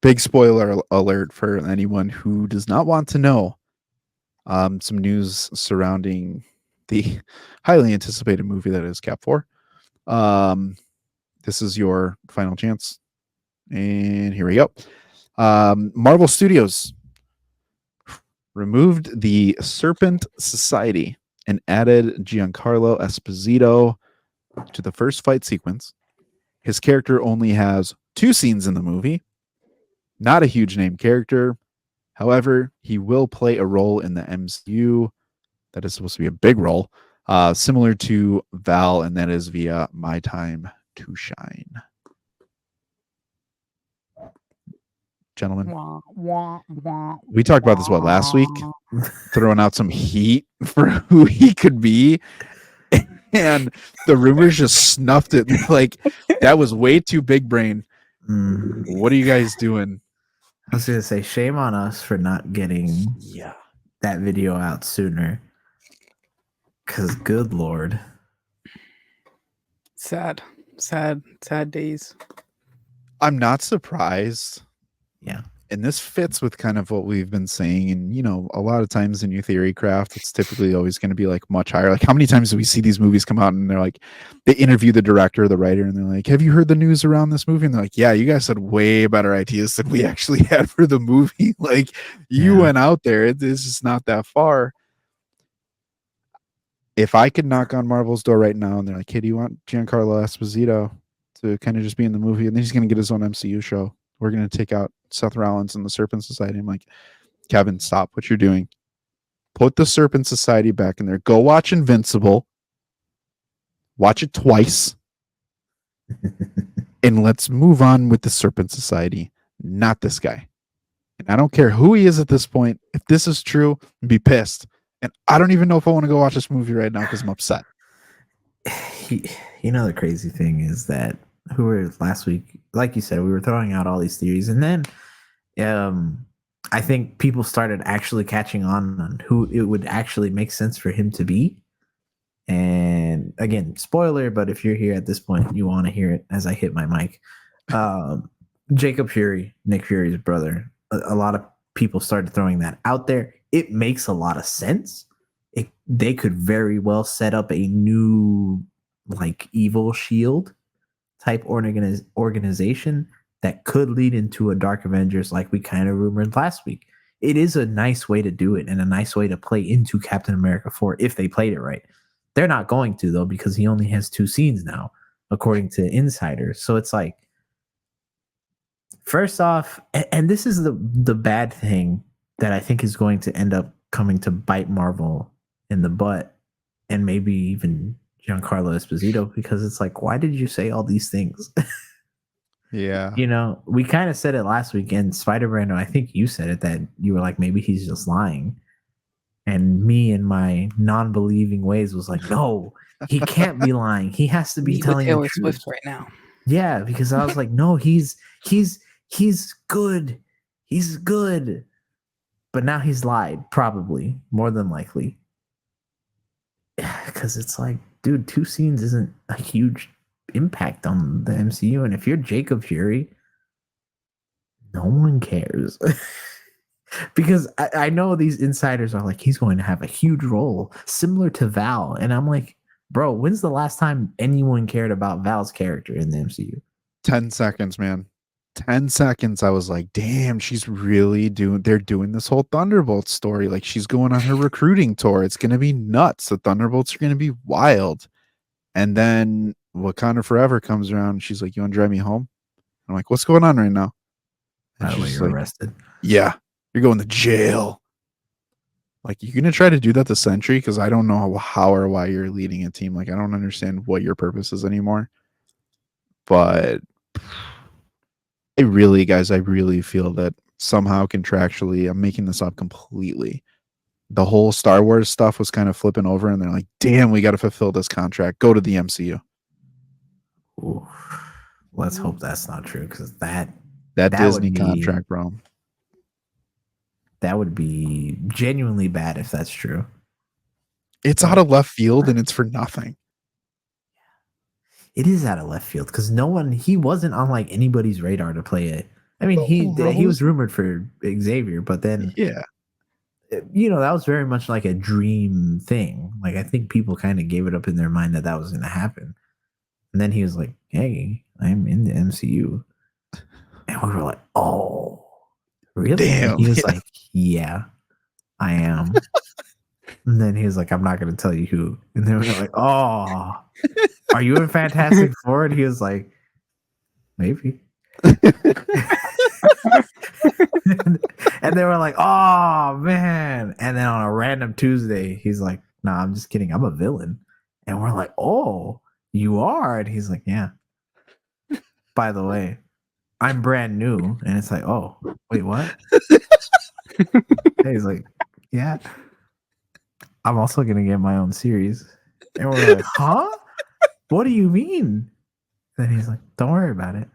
big spoiler alert for anyone who does not want to know. Some news surrounding the highly anticipated movie that is Cap 4. This is your final chance. And here we go. Marvel Studios removed the Serpent Society and added Giancarlo Esposito to the first fight sequence. His character only has 2 scenes in the movie. Not a huge name character. However, he will play a role in the MCU that is supposed to be a big role, similar to Val, and that is via My Time to Shine. Gentlemen, we talked about this last week, throwing out some heat for who he could be, and the rumors just snuffed it. Like, that was way too big brain. What are you guys doing? I was gonna say, shame on us for not getting that video out sooner. Cause good Lord. Sad days. I'm not surprised. Yeah. And this fits with kind of what we've been saying. And, you know, a lot of times in your theory craft, it's typically always going to be like much higher. Like, how many times do we see these movies come out and they're like, they interview the director or the writer and they're like, have you heard the news around this movie? And they're like, yeah, you guys had way better ideas than we actually had for the movie. Like, you went out there. It's just not that far. If I could knock on Marvel's door right now and they're like, hey, do you want Giancarlo Esposito to kind of just be in the movie? And then he's going to get his own MCU show. We're going to take out Seth Rollins and the Serpent Society. I'm like, Kevin, stop what you're doing. Put the Serpent Society back in there. Go watch Invincible. Watch it twice. And let's move on with the Serpent Society, not this guy. And I don't care who he is at this point. If this is true, I'd be pissed. And I don't even know if I want to go watch this movie right now because I'm upset. You know, the crazy thing is that last week, like you said, we were throwing out all these theories. And then I think people started actually catching on who it would actually make sense for him to be. And again, spoiler, but if you're here at this point, you want to hear it as I hit my mic. Jacob Fury, Nick Fury's brother. A lot of people started throwing that out there. It makes a lot of sense. They could very well set up a new, like, evil shield type organization that could lead into a Dark Avengers, like we kind of rumored last week. It is a nice way to do it and a nice way to play into Captain America 4 if they played it right. They're not going to, though, because he only has 2 scenes now, according to insiders. So it's like, first off, and this is the bad thing that I think is going to end up coming to bite Marvel in the butt, and maybe even Giancarlo Esposito, because it's like, why did you say all these things? Yeah. You know, we kind of said it last week, and Spider-Man, I think you said it, that you were like, maybe he's just lying. And me in my non-believing ways was like, no, he can't be lying. He has to be telling the truth. Swift right now. Yeah, because I was like, no, he's good. He's good. But now he's lied, probably, more than likely. Because it's like, dude, 2 scenes isn't a huge impact on the MCU. And if you're Jacob Fury, no one cares. Because I know these insiders are like, he's going to have a huge role, similar to Val. And I'm like, bro, when's the last time anyone cared about Val's character in the MCU? 10 seconds, man. 10 seconds. I was like, damn, they're doing this whole Thunderbolts story. Like, she's going on her recruiting tour. It's going to be nuts. The Thunderbolts are going to be wild. And then Wakanda Forever comes around. And she's like, you want to drive me home? I'm like, what's going on right now? By the way, you're arrested. Yeah, you're going to jail. Like, you're going to try to do that to Sentry? Because I don't know how or why you're leading a team. Like, I don't understand what your purpose is anymore. But I really feel that somehow contractually, I'm making this up completely, the whole Star Wars stuff was kind of flipping over, and they're like, damn, we got to fulfill this contract. Go to the MCU. Ooh, let's hope that's not true, because that Disney contract, bro. That would be genuinely bad if that's true. It's out of left field, and it's for nothing. It is out of left field because he wasn't on like anybody's radar to play I mean, he Rose? was rumored for Xavier, but then Yeah. that was very much like a dream thing. Like I think people kind of gave it up in their mind that was going to happen, and then he was like, "Hey, I'm in the MCU," and we were like, "Oh, really?" Damn. And he was Yeah. like, "Yeah, I am." And then he was like, "I'm not going to tell you who." And then we were like, "Oh, are you in Fantastic Four?" And he was like, "Maybe." And they were like, "Oh man!" And then on a random Tuesday, he's like, "Nah, I'm just kidding. I'm a villain." And we're like, "Oh, you are?" And he's like, "Yeah. By the way, I'm brand new." And it's like, "Oh, wait, what?" And he's like, "Yeah, I'm also gonna get my own series." And we're like, "Huh? What do you mean?" And then he's like, "Don't worry about it."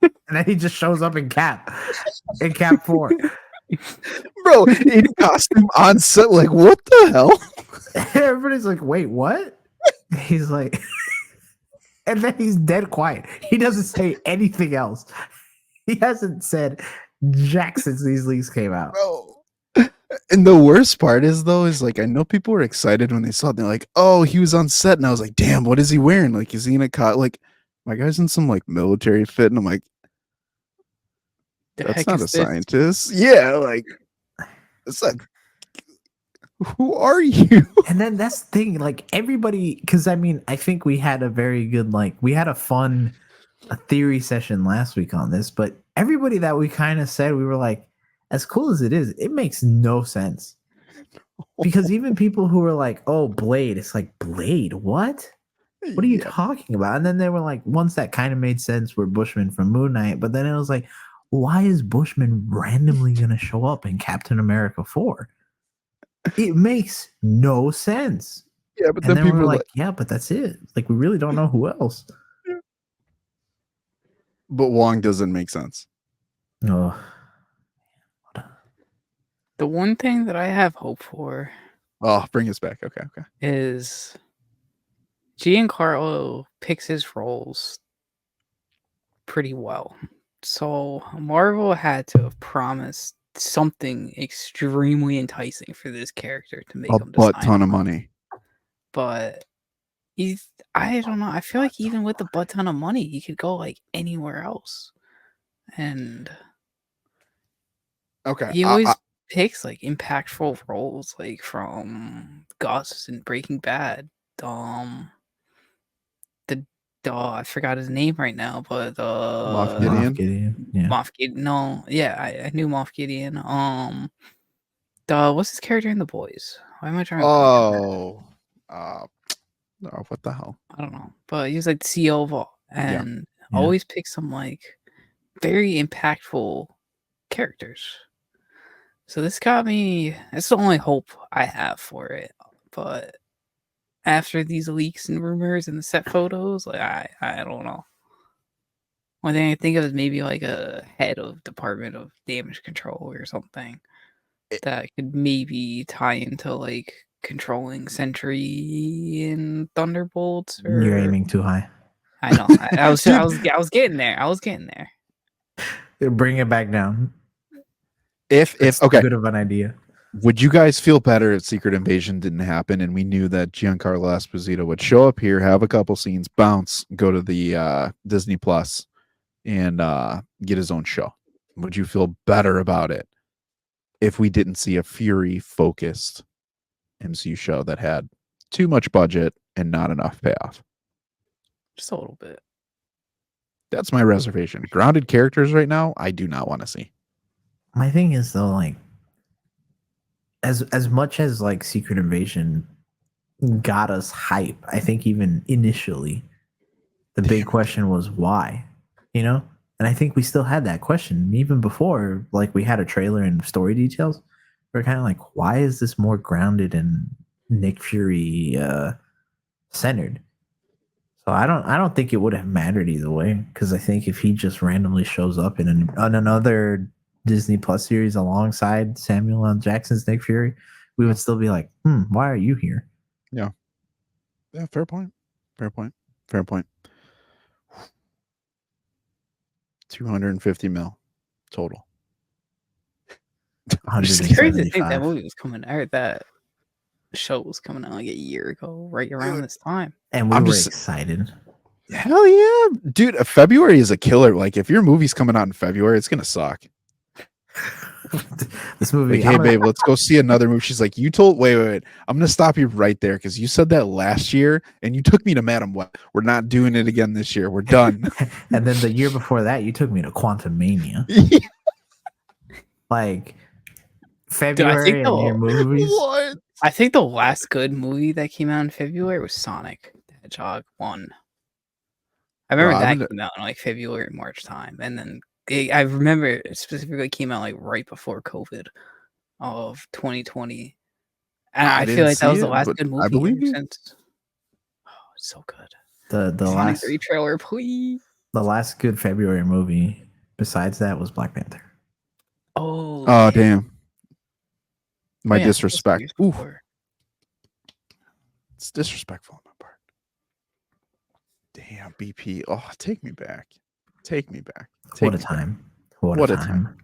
And then he just shows up in Cap 4. Bro, in costume on set, like, what the hell? Everybody's like, "Wait, what?" He's like, and then he's dead quiet. He doesn't say anything else. He hasn't said jack since these leaks came out. Bro. And the worst part is, though, is like, I know people were excited when they saw it. They're like, oh, he was on set. And I was like, damn, what is he wearing? Like, is he in a like, my guy's in some like military fit. And I'm like, The that's heck not is a this? scientist. Yeah, like, it's like, who are you? And then that's the thing, like everybody, because I mean, I think we had a very good, we had a fun theory session last week on this, but everybody that we kind of said, we were like, as cool as it is, it makes no sense. Because even people who were like, oh, Blade, it's like, Blade, what? What are you Yeah, talking about? And then they were like, ones that kind of made sense were Bushman from Moon Knight, but then it was like, why is Bushman randomly going to show up in Captain America 4? It makes no sense. yeah, but And then then we people were are like, like, yeah, but that's it. Like, we really don't know who else. but Wong doesn't make sense. Oh, The one thing that I have hope for Oh, bring us back. Okay, okay. is Giancarlo picks his roles pretty well. So Marvel had to have promised something extremely enticing for this character to make A him to butt sign ton of on. money. But I don't know. I feel like even with a butt ton of money, he could go like anywhere else. And Okay. he always picks like impactful roles, like from Gus and Breaking Bad. The I forgot his name right now, but Moff Moff Gideon. Gideon. Yeah. Moff Gideon. No, yeah, I knew Moff Gideon. What's his character in The Boys? Why am I trying to blank on that? Oh, oh, what the hell? I don't know, but he was like the CEO of all, Yeah. and Yeah. always picks some like very impactful characters. So this got me. That's the only hope I have for it. But after these leaks and rumors and the set photos, like I don't know. One thing I think of is maybe like a head of Department of Damage Control or something that could maybe tie into like controlling Sentry and Thunderbolts. Or You're aiming too high. I know. I was getting there. I was getting there. Bring it back down. If It's okay, too good of an idea. would you guys feel better if Secret Invasion didn't happen and we knew that Giancarlo Esposito would show up here, have a couple scenes, bounce, go to the Disney Plus, and get his own show? Would you feel better about it if we didn't see a Fury focused MCU show that had too much budget and not enough payoff? Just a little bit. That's my reservation. Grounded characters right now, I do not want to see. My thing is though, like as much as like Secret Invasion got us hype, I think even initially the big question was why, you know? And I think we still had that question even before like we had a trailer and story details. We're kind of like, why is this more grounded and Nick Fury centered? So I don't think it would have mattered either way, because I think if he just randomly shows up in another Disney Plus series alongside Samuel L. Jackson's Nick Fury, we would still be like, why are you here? Yeah, fair point. Fair point. Fair point. $250 million total. It's crazy to think that 175. movie was coming out. That show was coming out like a year ago, right around this time. And we I'm were just- excited. Hell yeah, dude! February is a killer. Like, if your movie's coming out in February, it's gonna suck. This movie. Like, hey, babe, let's go see another movie. She's like, you told. Wait. I'm gonna stop you right there because you said that last year, and you took me to Madam Web. We're not doing it again this year. We're done. And then the year before that, you took me to Quantum Mania. Like February and your movies. What? I think the last good movie that came out in February was Sonic the Hedgehog 1. I remember Bro, that came out in like February, March time, and then I remember it specifically came out like right before COVID of 2020. And I feel didn't like that was see the it, last but good I movie believe ever you. since. Oh, it's so good. The Sonic last 3 trailer, please. the last good February movie besides that was Black Panther. Oh, Oh yeah. damn! My Oh, yeah, disrespect. years Ooh, before. it's disrespectful on my part. Damn, BP. Oh, take me back. Take me back. What a me back. time. What What a a time.